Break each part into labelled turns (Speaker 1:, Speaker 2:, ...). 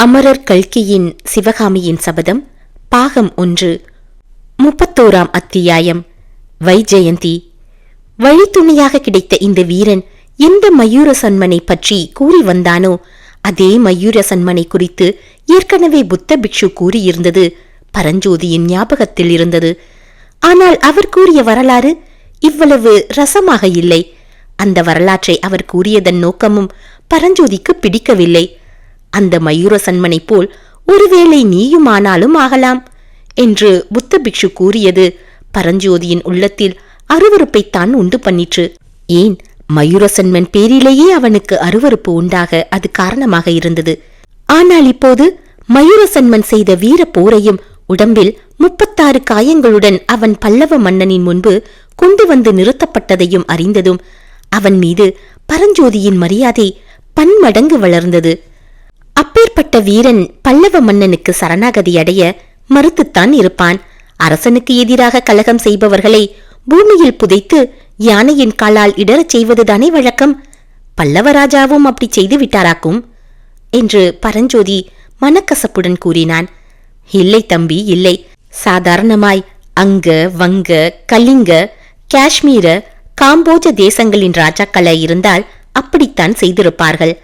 Speaker 1: அமரர் கல்கியின் சிவகாமியின் சபதம் பாகம் 1 31ஆம் அத்தியாயம். வைஜெயந்தி. வழித்துணையாக கிடைத்த இந்த வீரன் எந்த மயூர சன்மனை பற்றி கூறி வந்தானோ அதே மயூர சன்மனை குறித்து ஏற்கனவே புத்த பிக்ஷு கூறியிருந்தது பரஞ்சோதியின் ஞாபகத்தில் இருந்தது. ஆனால் அவர் கூறிய வரலாறு இவ்வளவு ரசமாக இல்லை. அந்த வரலாற்றை அவர் கூறியதன் நோக்கமும் பரஞ்சோதிக்கு பிடிக்கவில்லை. அந்த மயூர சன்மனை போல் ஒருவேளை நீயுமானாலும் ஆகலாம் என்று புத்த பிக்ஷு கூறியது பரஞ்சோதியின் உள்ளத்தில் அருவருப்பைத்தான் உண்டு பண்ணிற்று. ஏன், மயூரசன்மன் பேரிலேயே அவனுக்கு அருவருப்பு உண்டாக அது காரணமாக இருந்தது. ஆனால் இப்போது மயூரசன்மன் செய்த வீர போரையும் உடம்பில் 36 காயங்களுடன் அவன் பல்லவ மன்னனின் முன்பு கொண்டு வந்து நிறுத்தப்பட்டதையும் அறிந்ததும் அவன் மீது பரஞ்சோதியின் மரியாதை பன்மடங்கு வளர்ந்தது. அப்பேற்பட்ட வீரன் பல்லவ மன்னனுக்கு சரணாகதி அடைய மறுத்துத்தான் இருப்பான். அரசனுக்கு எதிராக கலகம் செய்பவர்களை பூமியில் புதைத்து யானையின் காலால் இடறச் செய்வதுதானே வழக்கம். பல்லவராஜாவும் அப்படி செய்து விட்டாராக்கும் என்று பரஞ்சோதி மனக்கசப்புடன் கூறினான். இல்லை தம்பி, இல்லை. சாதாரணமாய் அங்க, வங்க, கலிங்க, காஷ்மீர, காம்போஜ தேசங்களின் ராஜாக்களை இருந்தால் அப்படித்தான் செய்திருப்பார்கள்.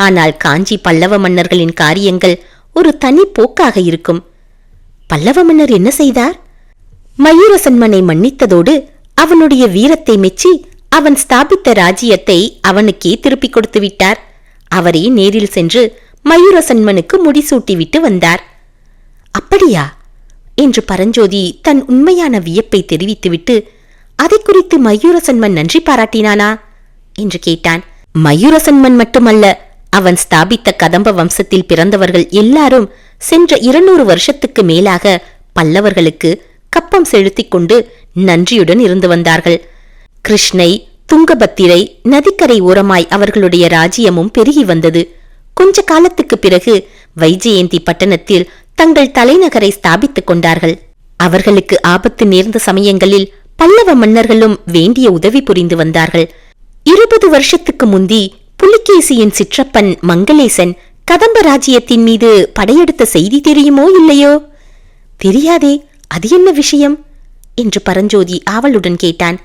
Speaker 1: ஆனால் காஞ்சி பல்லவ மன்னர்களின் காரியங்கள் ஒரு தனி போக்காக இருக்கும். பல்லவ மன்னர் என்ன செய்தார்? மயூரசன்மனை மன்னித்ததோடு அவனுடைய வீரத்தை மெச்சி அவன் ஸ்தாபித்த ராஜ்யத்தை அவனுக்கே திருப்பிக் கொடுத்து விட்டார். அவரே நேரில் சென்று மயூரசன்மனுக்கு முடிசூட்டிவிட்டு வந்தார். அப்படியா என்று பரஞ்சோதி தன் உண்மையான வியப்பை தெரிவித்துவிட்டு, அதை குறித்து மயூரசன்மன் நன்றி பாராட்டினானா என்று கேட்டான். மயூரசன்மன் மட்டுமல்ல, அவன் ஸ்தாபித்த கதம்ப வம்சத்தில் பிறந்தவர்கள் எல்லாரும் சென்ற 200 வருஷத்துக்கு மேலாக பல்லவர்களுக்கு கப்பம் செலுத்திக் கொண்டு நன்றியுடன் இருந்து வந்தார்கள். கிருஷ்ணை, துங்கபத்திரை நதிக்கரை ஓரமாய் அவர்களுடைய ராஜ்யமும் பெருகி வந்தது. கொஞ்ச காலத்துக்கு பிறகு வைஜெயந்தி பட்டணத்தில் தங்கள் தலைநகரை ஸ்தாபித்துக் கொண்டார்கள். அவர்களுக்கு ஆபத்து நேர்ந்த சமயங்களில் பல்லவ மன்னர்களும் வேண்டிய உதவி புரிந்து வந்தார்கள். 20 வருஷத்துக்கு முந்தி புலிகேசியின் சிற்றப்பன் மங்களேசன் கதம்ப ராஜ்யத்தின் மீது படையெடுத்த செய்தி தெரியுமோ இல்லையோ? தெரியாதே, அது என்ன விஷயம் என்று பரஞ்சோதி ஆவலுடன் கேட்டான்.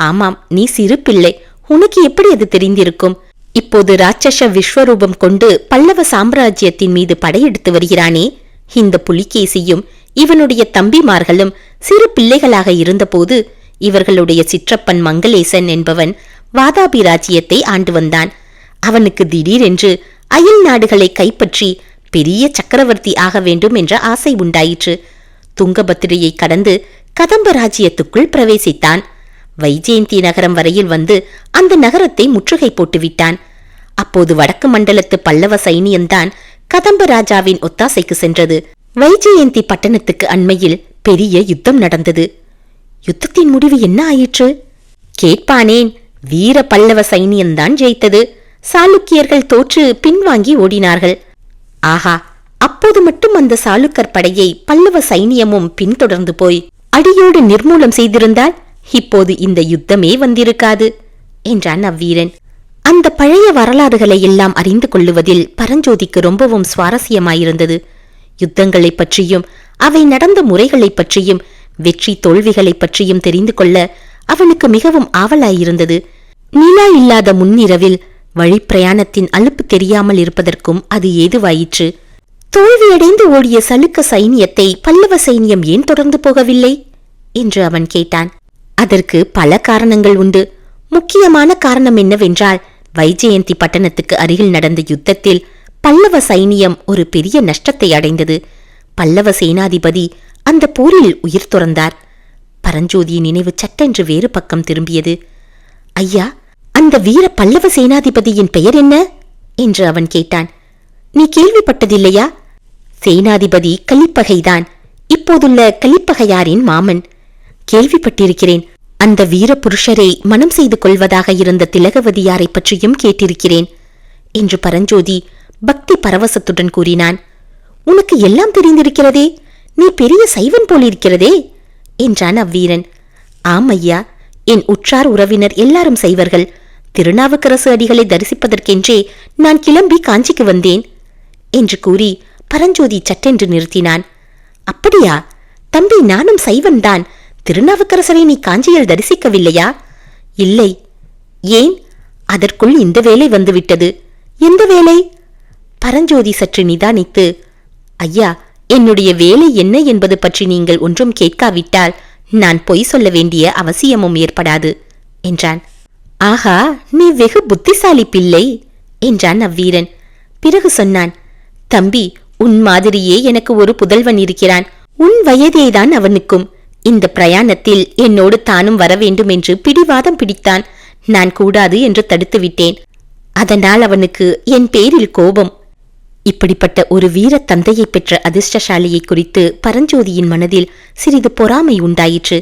Speaker 1: ஆமாம், நீ சிறு பிள்ளை, உனக்கு எப்படி அது தெரிந்திருக்கும்? இப்போது ராட்சச விஸ்வரூபம் கொண்டு பல்லவ சாம்ராஜ்யத்தின் மீது படையெடுத்து வருகிறானே, இந்த புலிகேசியும் இவனுடைய தம்பிமார்களும் சிறு பிள்ளைகளாக இருந்தபோது இவர்களுடைய சிற்றப்பன் மங்களேசன் என்பவன் வாதாபி ராஜ்யத்தை ஆண்டு வந்தான். அவனுக்கு திடீரென்று அயல் நாடுகளை கைப்பற்றி பெரிய சக்கரவர்த்தி ஆக வேண்டும் என்ற ஆசை உண்டாயிற்று. துங்கபத்திரையை கடந்து கதம்ப ராஜ்யத்துக்குள் பிரவேசித்தான். வைஜெயந்தி நகரம் வரையில் வந்து அந்த நகரத்தை முற்றுகை போட்டுவிட்டான். அப்போது வடக்கு மண்டலத்து பல்லவ சைனியம்தான் கதம்ப ராஜாவின் ஒத்தாசைக்கு சென்றது. வைஜெயந்தி பட்டணத்துக்கு அண்மையில் பெரிய யுத்தம் நடந்தது. யுத்தத்தின் முடிவு என்ன ஆயிற்று? கேட்பானேன். வீர பல்லவ சைனியம்தான் ஜெயித்தது. சாளுக்கியர்கள் தோற்று பின்வாங்கி ஓடினார்கள். ஆஹா, அப்போது மட்டும் அந்த சாளுக்கர் படையை பல்லவ சைனியமும் பின்தொடர்ந்து போய் அடியோடு நிர்மூலம் செய்திருந்தால் இப்போது இந்த யுத்தமே வந்திருக்காது என்றான் அவ்வீரன். அந்த பழைய வரலாறுகளை எல்லாம் அறிந்து கொள்ளுவதில் பரஞ்சோதிக்கு ரொம்பவும் சுவாரஸ்யமாயிருந்தது. யுத்தங்களை பற்றியும் அவை நடந்த முறைகளை பற்றியும் வெற்றி தோல்விகளை பற்றியும் தெரிந்து கொள்ள அவனுக்கு மிகவும் ஆவலாயிருந்தது. நிலா இல்லாத முன்னிரவில் வழிப்பிரயாணத்தின் அலுப்பு தெரியாமல் இருப்பதற்கும் அது ஏதுவாயிற்று. தோல்வியடைந்து ஓடிய சலுக்க சைனியத்தை பல்லவ சைனியம் ஏன் தொடர்ந்து போகவில்லை என்று அவன் கேட்டான். அதற்கு பல காரணங்கள் உண்டு. முக்கியமான காரணம் என்னவென்றால், வைஜெயந்தி பட்டணத்துக்கு அருகில் நடந்த யுத்தத்தில் பல்லவ சைனியம் ஒரு பெரிய நஷ்டத்தை அடைந்தது. பல்லவ சேனாதிபதி அந்த போரில் உயிர் துறந்தார். பரஞ்சோதியின் நினைவு சட்டென்று வேறு பக்கம் திரும்பியது. ஐயா, அந்த வீர பல்லவ சேனாதிபதியின் பெயர் என்ன என்று அவன் கேட்டான். நீ கேள்விப்பட்டதில்லையா? சேனாதிபதி கலிப்பகைதான், இப்போதுள்ள கலிப்பகையாரின் மாமன். கேள்விப்பட்டிருக்கிறேன். அந்த வீர புருஷரை மனம் செய்து கொள்வதாக இருந்த திலகவதியாரை பற்றியும் கேட்டிருக்கிறேன் என்று பரஞ்சோதி பக்தி பரவசத்துடன் கூறினான். உனக்கு எல்லாம் தெரிந்திருக்கிறதே, நீ பெரிய சைவன் போலிருக்கிறதே என்றான் அவ்வீரன். ஆம் ஐயா, என் உற்றார் உறவினர் எல்லாரும் சைவர்கள். திருநாவுக்கரசு அடிகளை தரிசிப்பதற்கென்றே நான் கிளம்பி காஞ்சிக்கு வந்தேன் என்று கூறி பரஞ்சோதி சட்டென்று நிறுத்தினான். அப்படியா தம்பி, நானும் சைவன்தான். திருநாவுக்கரசரை நீ காஞ்சியில் தரிசிக்கவில்லையா? இல்லை. ஏன்? அதற்குள் இந்த வேலை வந்துவிட்டது. எந்த வேலை? பரஞ்சோதி சற்று நிதானித்து, ஐயா, என்னுடைய வேலை என்ன என்பது பற்றி நீங்கள் ஒன்றும் கேட்காவிட்டால் நான் பொய் சொல்ல வேண்டிய அவசியமும் ஏற்படாது என்றான். ஆஹா, நீ வெகு புத்திசாலி பிள்ளை என்றான் அவ்வீரன். பிறகு சொன்னான், தம்பி, உன் மாதிரியே எனக்கு ஒரு புதல்வன் இருக்கிறான். உன் வயதேதான் அவனுக்கும். இந்த பிரயாணத்தில் என்னோடு தானும் வர வேண்டும் என்று பிடிவாதம் பிடித்தான். நான் கூடாது என்று தடுத்து விட்டேன். அதனால் அவனுக்கு என் பேரில் கோபம். இப்படிப்பட்ட ஒரு வீர தந்தையை பெற்ற அதிர்ஷ்டசாலியை குறித்து பரஞ்சோதியின் மனதில் சிறிது பொறாமை உண்டாயிற்று.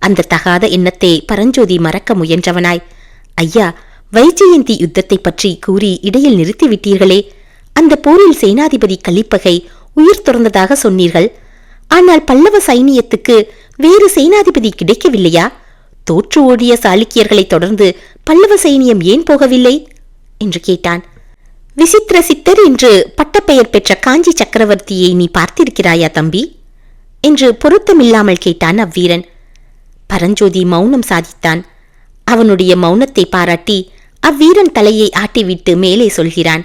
Speaker 1: அந்த தகாத எண்ணத்தை பரஞ்சோதி மறக்க முயன்றவனாய், ஐயா, வைஜெயந்தி யுத்தத்தை பற்றி கூறி இடையில் நிறுத்திவிட்டீர்களே. அந்த போரில் சேனாதிபதி கலிப்பகை உயிர் துறந்ததாக சொன்னீர்கள். ஆனால் பல்லவ சைனியத்துக்கு வேறு சேனாதிபதி கிடைக்கவில்லையா? தோற்று ஓடிய சாளுக்கியர்களை தொடர்ந்து பல்லவ சைனியம் ஏன் போகவில்லை என்று கேட்டான். விசித்திர சித்தர் என்று பட்டப்பெயர் பெற்ற காஞ்சி சக்கரவர்த்தியை நீ பார்த்திருக்கிறாயா தம்பி என்று பொருத்தமில்லாமல் கேட்டான் அவ்வீரன். பரஞ்சோதி மௌனம் சாதித்தான். அவனுடைய மௌனத்தை பாராட்டி அவ்வீரன் தலையை ஆட்டிவிட்டு மேலே சொல்கிறான்.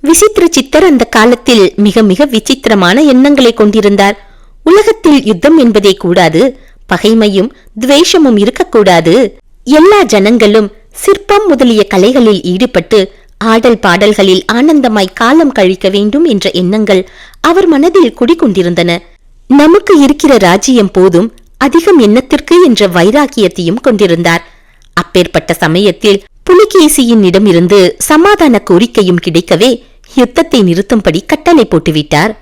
Speaker 1: விசித்திர சித்தர் அந்த காலத்தில் மிக மிக விசித்திரமான எண்ணங்களை கொண்டிருந்தார். உலகத்தில் யுத்தம் என்பதே கூடாது, பகைமையும் துவேஷமும் இருக்கக்கூடாது. எல்லா ஜனங்களும் சிற்பம் முதலிய கலைகளில் ஈடுபட்டு ஆடல் பாடல்களில் ஆனந்தமாய் காலம் கழிக்க வேண்டும் என்ற எண்ணங்கள் அவர் மனதில் குடிகொண்டிருந்தன. நமக்கு இருக்கிற ராஜ்யம் போதும், அதிகம் எண்ணத்திற்கு என்ற வைராக்கியத்தையும் கொண்டிருந்தார். அப்பேற்பட்ட சமயத்தில் புலிகேசியின் இடமிருந்து சமாதான கோரிக்கையும் கிடைக்கவே யுத்தத்தை நிறுத்தும்படி கட்டளை போட்டுவிட்டார்.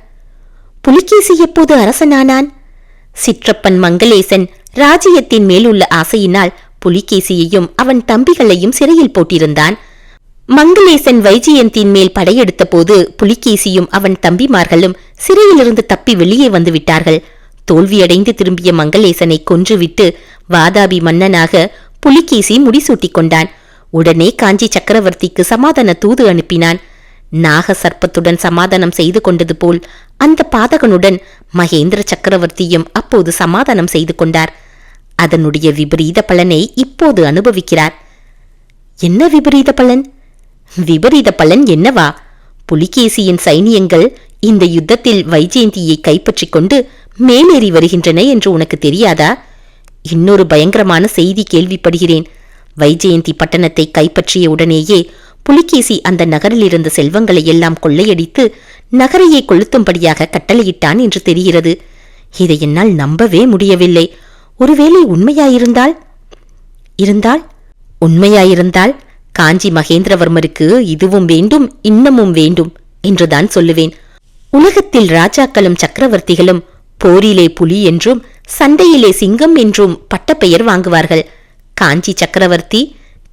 Speaker 1: புலிகேசி எப்போது அரசனானான்? சிற்றப்பன் மங்களேசன் ராஜ்யத்தின் மேலுள்ள ஆசையினால் புலிகேசியையும் அவன் தம்பிகளையும் சிறையில் போட்டிருந்தான். மங்களேசன் வைஜெயந்தின் மேல் படையெடுத்த போது புலிகேசியும் அவன் தம்பிமார்களும் சிறையிலிருந்து தப்பி வெளியே வந்து விட்டார்கள். தோல்வியடைந்து திரும்பிய மங்களேசனை கொன்றுவிட்டு வாதாபி மன்னனாக புலிகேசி முடிசூட்டிக் கொண்டான். உடனே காஞ்சி சக்கரவர்த்திக்கு சமாதான தூது அனுப்பினான். நாக சர்ப்பத்துடன் சமாதானம் செய்து கொண்டது போல் அந்த பாதகனுடன் மகேந்திர சக்கரவர்த்தியும் அப்போது சமாதானம் செய்து கொண்டார். அதனுடைய விபரீத பலனை இப்போது அனுபவிக்கிறார். என்ன விபரீத பலன்? விபரீத பலன் என்னவா? புலிகேசியின் சைனியங்கள் இந்த யுத்தத்தில் வைஜெயந்தியை கைப்பற்றிக் கொண்டு மேலேறி வருகின்றன என்று உனக்கு தெரியாதா? இன்னொரு பயங்கரமான செய்தி கேள்விப்படுகிறேன். வைஜெயந்தி பட்டணத்தை கைப்பற்றிய உடனேயே புலிகேசி அந்த நகரில் இருந்த செல்வங்களை எல்லாம் கொள்ளையடித்து நகரையே கொளுத்தும்படியாக கட்டளையிட்டான் என்று தெரிகிறது. இதை என்னால் நம்பவே முடியவில்லை. ஒருவேளை உண்மையாயிருந்தால் காஞ்சி மகேந்திரவர்மருக்கு இதுவும் வேண்டும், இன்னமும் வேண்டும் என்றுதான் சொல்லுவேன். உலகத்தில் ராஜாக்களும் சக்கரவர்த்திகளும் போரிலே புலி என்றும் சண்டையிலே சிங்கம் என்றும் பட்டப்பெயர் வாங்குவார்கள். காஞ்சி சக்கரவர்த்தி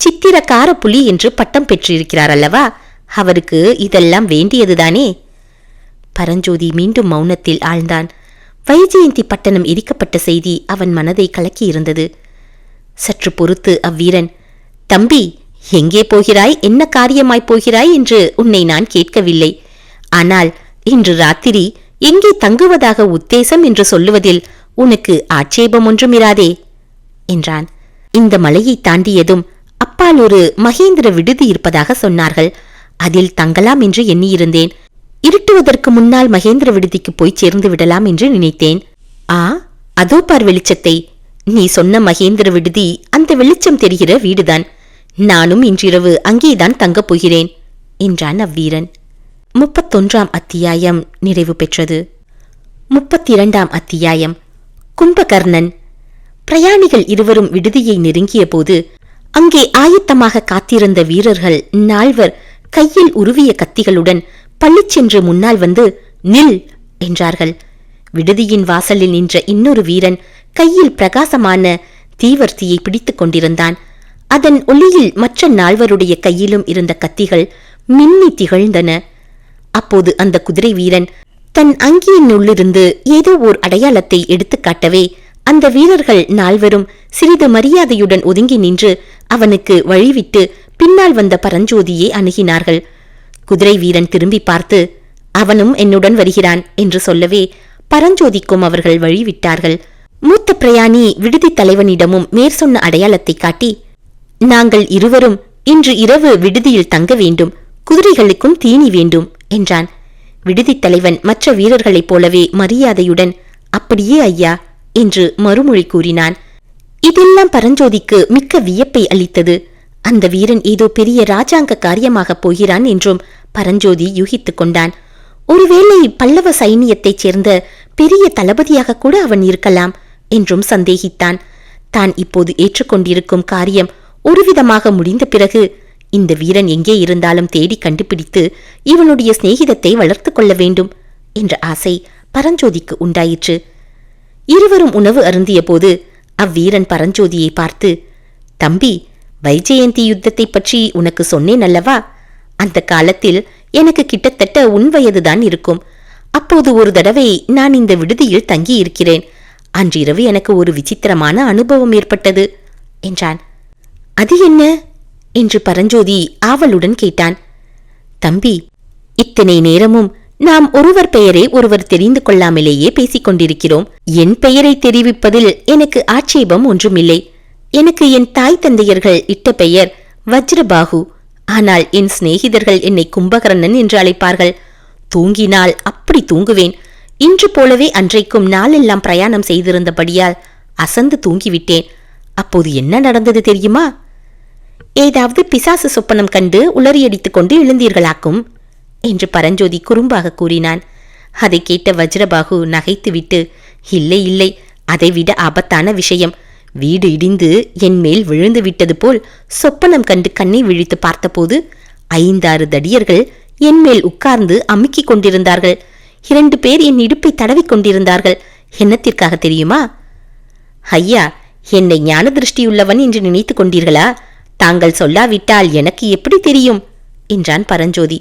Speaker 1: சித்திரக்கார புலி என்று பட்டம் பெற்றிருக்கிறார் அல்லவா? அவருக்கு இதெல்லாம் வேண்டியதுதானே? பரஞ்சோதி மீண்டும் மௌனத்தில் ஆழ்ந்தான். வைஜெயந்தி பட்டணம் எரிக்கப்பட்ட செய்தி அவன் மனதை கலக்கியிருந்தது. சற்று பொறுத்து அவ்வீரன், தம்பி, எங்கே போகிறாய், என்ன காரியமாய் போகிறாய் என்று உன்னை நான் கேட்கவில்லை. ஆனால் இன்று ராத்திரி எங்கே தங்குவதாக உத்தேசம் என்று சொல்லுவதில் உனக்கு ஆட்சேபம் ஒன்றுமிராதே என்றான். இந்த மலையை தாண்டியதும் அப்பால் ஒரு மகேந்திர விடுதி இருப்பதாக சொன்னார்கள். அதில் தங்கலாம் என்று எண்ணியிருந்தேன். இருட்டுவதற்கு முன்னால் மகேந்திர விடுதிக்கு போய் சேர்ந்து விடலாம் என்று நினைத்தேன். அதோ பார் வெளிச்சத்தை. நீ சொன்ன மகேந்திர விடுதி அந்த வெளிச்சம் தெரிகிற வீடுதான். நானும் இன்றிரவு அங்கேதான் தங்கப் போகிறேன் என்றான் அவ்வீரன். 31ஆம் அத்தியாயம் நிறைவு பெற்றது. 32ஆம் அத்தியாயம். கும்பகர்ணன். பிரயாணிகள் இருவரும் விடுதியை நெருங்கிய போது அங்கே ஆயத்தமாக காத்திருந்த வீரர்கள் 4 கையில் உருவிய கத்திகளுடன் பள்ளிச்சென்று முன்னால் வந்து நில் என்றார்கள். விடுதியின் வாசலில் நின்ற இன்னொரு வீரன் கையில் பிரகாசமான தீவர்த்தியை பிடித்துக் கொண்டிருந்தான். அதன் ஒளியில் மற்ற 4 கையிலும் இருந்த கத்திகள் மின்னி திகழ்ந்தன. அப்போது அந்த குதிரை வீரன் தன் அங்கியின் உள்ளிருந்து ஏதோ ஓர் அடையாளத்தை எடுத்துக்காட்டவே அந்த வீரர்கள் 4 சிறிது மரியாதையுடன் ஒதுங்கி நின்று அவனுக்கு வழிவிட்டு பின்னால் வந்த பரஞ்சோதியை அணுகினார்கள். குதிரை வீரன் திரும்பி பார்த்து, அவனும் என்னுடன் வருகிறான் என்று சொல்லவே பரஞ்சோதிக்கும் அவர்கள் வழிவிட்டார்கள். மூத்த பிரயாணி விடுதி தலைவனிடமும் மேற்சொன்ன அடையாளத்தை காட்டி, நாங்கள் இருவரும் இன்று இரவு விடுதியில் தங்க வேண்டும், குதிரைகளுக்கும் தீனி வேண்டும் என்றான். விடுதி தலைவன் மற்ற வீரர்களைப் போலவே மரியாதையுடன் அப்படியே ஐயா என்று மறுமொழி கூறினான். இதெல்லாம் பரஞ்சோதிக்கு மிக்க வியப்பை அளித்தது. அந்த வீரன் ஏதோ பெரிய ராஜாங்க காரியமாகப் போகிறான் என்றும் பரஞ்சோதி யூகித்துக் கொண்டான். ஒருவேளை பல்லவ சைனியத்தைச் சேர்ந்த பெரிய தளபதியாக கூட அவன் இருக்கலாம் என்றும் சந்தேகித்தான். தான் இப்போது ஏற்றுக்கொண்டிருக்கும் காரியம் ஒருவிதமாக முடிந்த பிறகு இந்த வீரன் எங்கே இருந்தாலும் தேடி கண்டுபிடித்து இவனுடைய சிநேகிதத்தை வளர்த்து கொள்ள வேண்டும் என்ற ஆசை பரஞ்சோதிக்கு உண்டாயிற்று. இருவரும் உணவு அருந்திய போது அவ்வீரன் பரஞ்சோதியை பார்த்து, தம்பி, வைஜெயந்தி யுத்தத்தை பற்றி உனக்கு சொன்னேன் அல்லவா? அந்த காலத்தில் எனக்கு கிட்டத்தட்ட உன் வயதுதான் இருக்கும். அப்போது ஒரு தடவை நான் இந்த விடுதியில் தங்கியிருக்கிறேன். அன்றிரவு எனக்கு ஒரு விசித்திரமான அனுபவம் ஏற்பட்டது என்றான். அது என்ன என்று பரஞ்சோதி ஆவலுடன் கேட்டான். தம்பி, இத்தனை நேரமும் நாம் ஒருவர் பெயரை ஒருவர் தெரிந்து கொள்ளாமலேயே பேசிக் கொண்டிருக்கிறோம். என் பெயரை தெரிவிப்பதில் எனக்கு ஆட்சேபம் ஒன்றுமில்லை. எனக்கு என் தாய் தந்தையர்கள் இட்ட பெயர் வஜ்ரபாகு. ஆனால் என் சிநேகிதர்கள் என்னை கும்பகர்ணன் என்று அழைப்பார்கள். தூங்கினால் அப்படி தூங்குவேன். இன்று போலவே அன்றைக்கும் நாளெல்லாம் பிரயாணம் செய்திருந்தபடியால் அசந்து தூங்கிவிட்டேன். அப்போது என்ன நடந்தது தெரியுமா? ஏதாவது பிசாசு சொப்பனம் கண்டு உளறியடித்துக் கொண்டு எழுந்தீர்களாக்கும் என்று பரஞ்சோதி குறும்பாக கூறினான். அதை கேட்ட வஜ்ரபாகு நகைத்துவிட்டு, இல்லை இல்லை, அதைவிட ஆபத்தான விஷயம். வீடு இடிந்து என் மேல் விழுந்து விட்டது போல் சொப்பனம் கண்டு கண்ணை விழித்து பார்த்தபோது 5-6 தடியர்கள் என் மேல் உட்கார்ந்து அமுக்கிக் கொண்டிருந்தார்கள். 2 பேர் என் இடுப்பை தடவிக் கொண்டிருந்தார்கள். என்னத்திற்காக தெரியுமா? ஐயா, என்னை ஞான திருஷ்டியுள்ளவன் என்று நினைத்து கொண்டீர்களா? தாங்கள் சொல்லாவிட்டால் எனக்கு எப்படி தெரியும் என்றான் பரஞ்சோதி.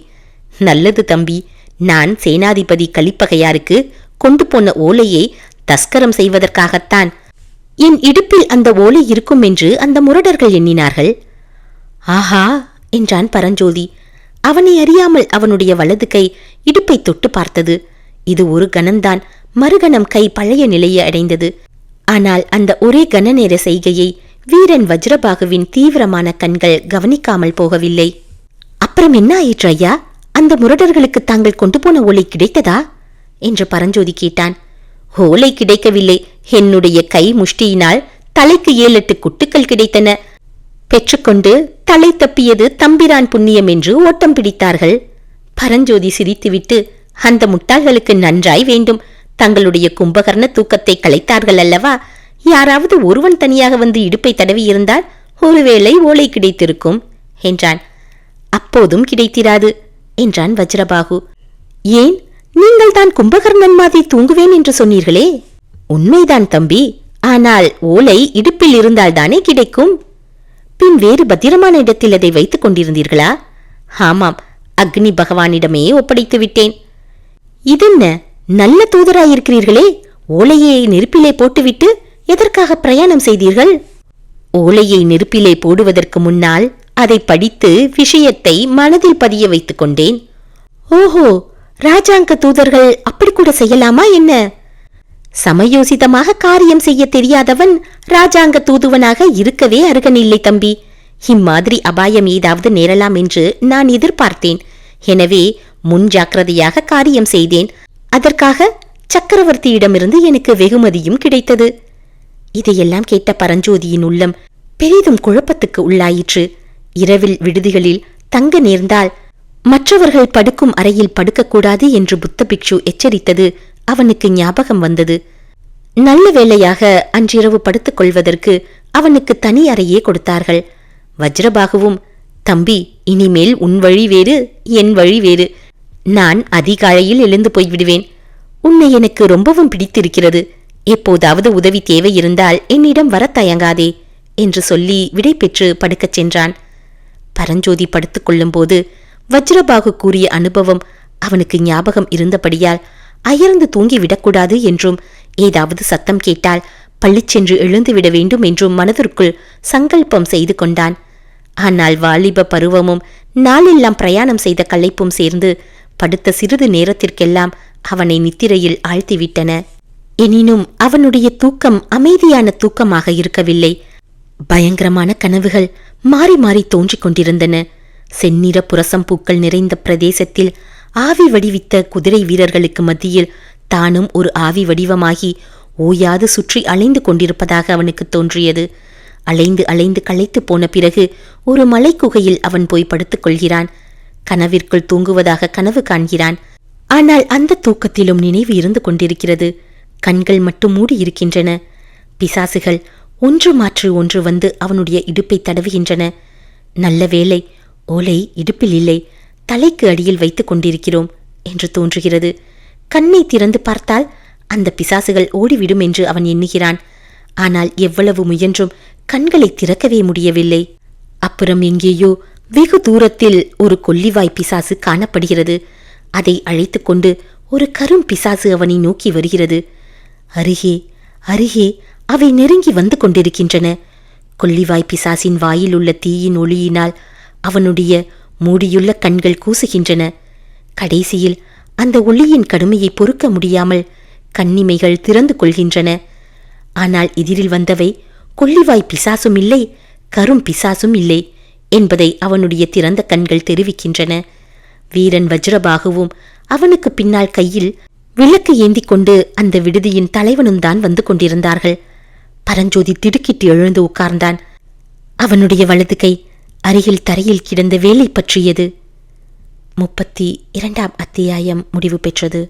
Speaker 1: நல்லது தம்பி, நான் சேனாதிபதி கலிப்பகையாருக்கு கொண்டு போன ஓலையை தஸ்கரம் செய்வதற்காகத்தான். என் இடுப்பில் அந்த ஓலை இருக்கும் என்று அந்த முரடர்கள் எண்ணினார்கள். ஆஹா என்றான் பரஞ்சோதி. அவனை அறியாமல் அவனுடைய வலது கை இடுப்பை தொட்டு பார்த்தது. இது ஒரு கணம்தான். மறுகணம் கை பழைய நிலையை அடைந்தது. ஆனால் அந்த ஒரே கன நேர செய்கையை வீரன் வஜ்ரபாகுவின் தீவிரமான கண்கள் கவனிக்காமல் போகவில்லை. அப்புறம் என்ன ஆயிற்று ஐயா? அந்த முரடர்களுக்கு தாங்கள் கொண்டு போன ஓலை கிடைத்ததா என்று பரஞ்சோதி கேட்டான். ஓலை கிடைக்கவில்லை. என்னுடைய கை முஷ்டியினால் தலைக்கு 7-8 குட்டுக்கள் கிடைத்தன. பெற்றுக்கொண்டு தலை தப்பியது தம்பிரான் புண்ணியம் என்று ஓட்டம் பிடித்தார்கள். பரஞ்சோதி சிரித்துவிட்டு, அந்த முட்டாள்களுக்கு நன்றாய் வேண்டும். தங்களுடைய கும்பகர்ண தூக்கத்தை கலைத்தார்கள் அல்லவா? யாராவது ஒருவன் தனியாக வந்து இடுப்பை தடவி இருந்தால் ஒருவேளை ஓலை கிடைத்திருக்கும் என்றான். அப்போதும் கிடைத்திராது என்றான் வஜ்ரபாகு. ஏன்? நீங்கள் தான் கும்பகர்ணன் மாதிரி தூங்குவேன் என்று சொன்னீர்களே. உண்மைதான் தம்பி, ஆனால் ஓலை இடுப்பில் இருந்தால்தானே கிடைக்கும். பின் வேறு பத்திரமான இடத்தில் அதை வைத்துக் கொண்டிருந்தீர்களா? ஆமாம், அக்னி பகவானிடமே ஒப்படைத்து விட்டேன். இதென்ன, நல்ல தூதராயிருக்கிறீர்களே. ஓலையை நெருப்பிலே போட்டுவிட்டு எதற்காக பிரயாணம் செய்தீர்கள்? ஓலையை நெருப்பிலே போடுவதற்கு முன்னால் அதை படித்து விஷயத்தை மனதில் பதிய வைத்துக் கொண்டேன். ஓஹோ, ராஜாங்க தூதர்கள் அப்படி கூட செய்யலாமா என்ன? சமயோசிதமாக காரியம் செய்ய தெரியாதவன் ராஜாங்க தூதுவனாக இருக்கவே அருகனில்லை தம்பி. இம்மாதிரி அபாயம் ஏதாவது நேரலாம் என்று நான் எதிர்பார்த்தேன். எனவே முன் ஜாக்கிரதையாக காரியம் செய்தேன். அதற்காக சக்கரவர்த்தியிடமிருந்து எனக்கு வெகுமதியும் கிடைத்தது. இதையெல்லாம் கேட்ட பரஞ்சோதியின் உள்ளம் பெரிதும் குழப்பத்துக்கு உள்ளாயிற்று. இரவில் விடுதிகளில் தங்க நேர்ந்தால் மற்றவர்கள் படுக்கும் அறையில் படுக்கக்கூடாது என்று புத்த பிக்ஷு எச்சரித்தது அவனுக்கு ஞாபகம் வந்தது. நல்ல வேளையாக அன்றிரவு படுத்துக் கொள்வதற்கு அவனுக்கு தனி அறையே கொடுத்தார்கள். வஜ்ரபாகுவும், தம்பி, இனிமேல் உன் வழி வேறு, என் வழி வேறு. நான் அதிகாலையில் எழுந்து போய்விடுவேன். உன்னை எனக்கு ரொம்பவும் பிடித்திருக்கிறது. எப்போதாவது உதவி தேவை இருந்தால் என்னிடம் வர தயங்காதே என்று சொல்லி விடை பெற்று படுக்கச் சென்றான். பரஞ்சோதி படுத்துக் கொள்ளும்போது வஜ்ரபாகு கூறிய அனுபவம் அவனுக்கு ஞாபகம் இருந்தபடியால் அயர்ந்து தூங்கிவிடக்கூடாது என்றும் ஏதாவது சத்தம் கேட்டால் பள்ளிச்சென்று எழுந்துவிட வேண்டும் என்றும் மனதிற்குள் சங்கல்பம் செய்து கொண்டான். ஆனால் வாலிப பருவமும் நாளெல்லாம் பிரயாணம் செய்த களைப்பும் சேர்ந்து படுத்த சிறிது நேரத்திற்கெல்லாம் அவனை நித்திரையில் ஆழ்த்திவிட்டன. எனினும் அவனுடைய தூக்கம் அமைதியான தூக்கமாக இருக்கவில்லை. பயங்கரமான கனவுகள் மாறி மாறி தோன்றிக் கொண்டிருந்தன. செந்நிற புரசம் பூக்கள் நிறைந்த பிரதேசத்தில் ஆவி வடிவித்த குதிரை வீரர்களுக்கு மத்தியில் தானும் ஒரு ஆவி வடிவமாகி ஓயாது சுற்றி அலைந்து கொண்டிருப்பதாக அவனுக்கு தோன்றியது. அலைந்து அலைந்து களைத்து போன பிறகு ஒரு மலை குகையில் அவன் போய் படுத்துக் கொள்கிறான். கனவிற்குள் தூங்குவதாக கனவு காண்கிறான். ஆனால் அந்த தூக்கத்திலும் நினைவு இருந்து கொண்டிருக்கிறது. கண்கள் மட்டும் மூடி இருக்கின்றன. பிசாசுகள் ஒன்று மாற்று ஒன்று வந்து அவனுடைய இடுப்பை தடவுகின்றன. நல்ல வேளை, ஓலை இடுப்பில் இல்லை, தலைக்கு அடியில் வைத்துக் கொண்டிருக்கிறோம் என்று தோன்றுகிறது. கண்ணை திறந்து பார்த்தால் அந்த பிசாசுகள் ஓடிவிடும் என்று அவன் எண்ணுகிறான். ஆனால் எவ்வளவு முயன்றும் கண்களை திறக்கவே முடியவில்லை. அப்புறம் எங்கேயோ வெகு தூரத்தில் ஒரு கொல்லிவாய் பிசாசு காணப்படுகிறது. அதை அழைத்து கொண்டு ஒரு கரும் பிசாசு அவனை நோக்கி வருகிறது. அருகே அருகே அவை நெருங்கி வந்து கொண்டிருக்கின்றன. கொல்லிவாய் பிசாசின் வாயில் உள்ள தீயின் ஒளியினால் அவனுடைய மூடியுள்ள கண்கள் கூசுகின்றன. கடைசியில் அந்த ஒளியின் கடுமையை பொறுக்க முடியாமல் கண்ணிமைகள் திறந்து கொள்கின்றன. ஆனால் எதிரில் வந்தவை கொல்லிவாய் பிசாசும் இல்லை, கரும் பிசாசும் இல்லை என்பதை அவனுடைய திறந்த கண்கள் தெரிவிக்கின்றன. வீரன் வஜ்ரபாகுவும் அவனுக்கு பின்னால் கையில் விளக்கு ஏந்தி கொண்டு அந்த விடுதியின் தலைவனும் தான் வந்து கொண்டிருந்தார்கள். பரஞ்சோதி திடுக்கிட்டு எழுந்து உட்கார்ந்தான். அவனுடைய வலது கை அருகில் தரையில் கிடந்த வேலை பற்றியது. 32ஆம் அத்தியாயம் முடிவு பெற்றது.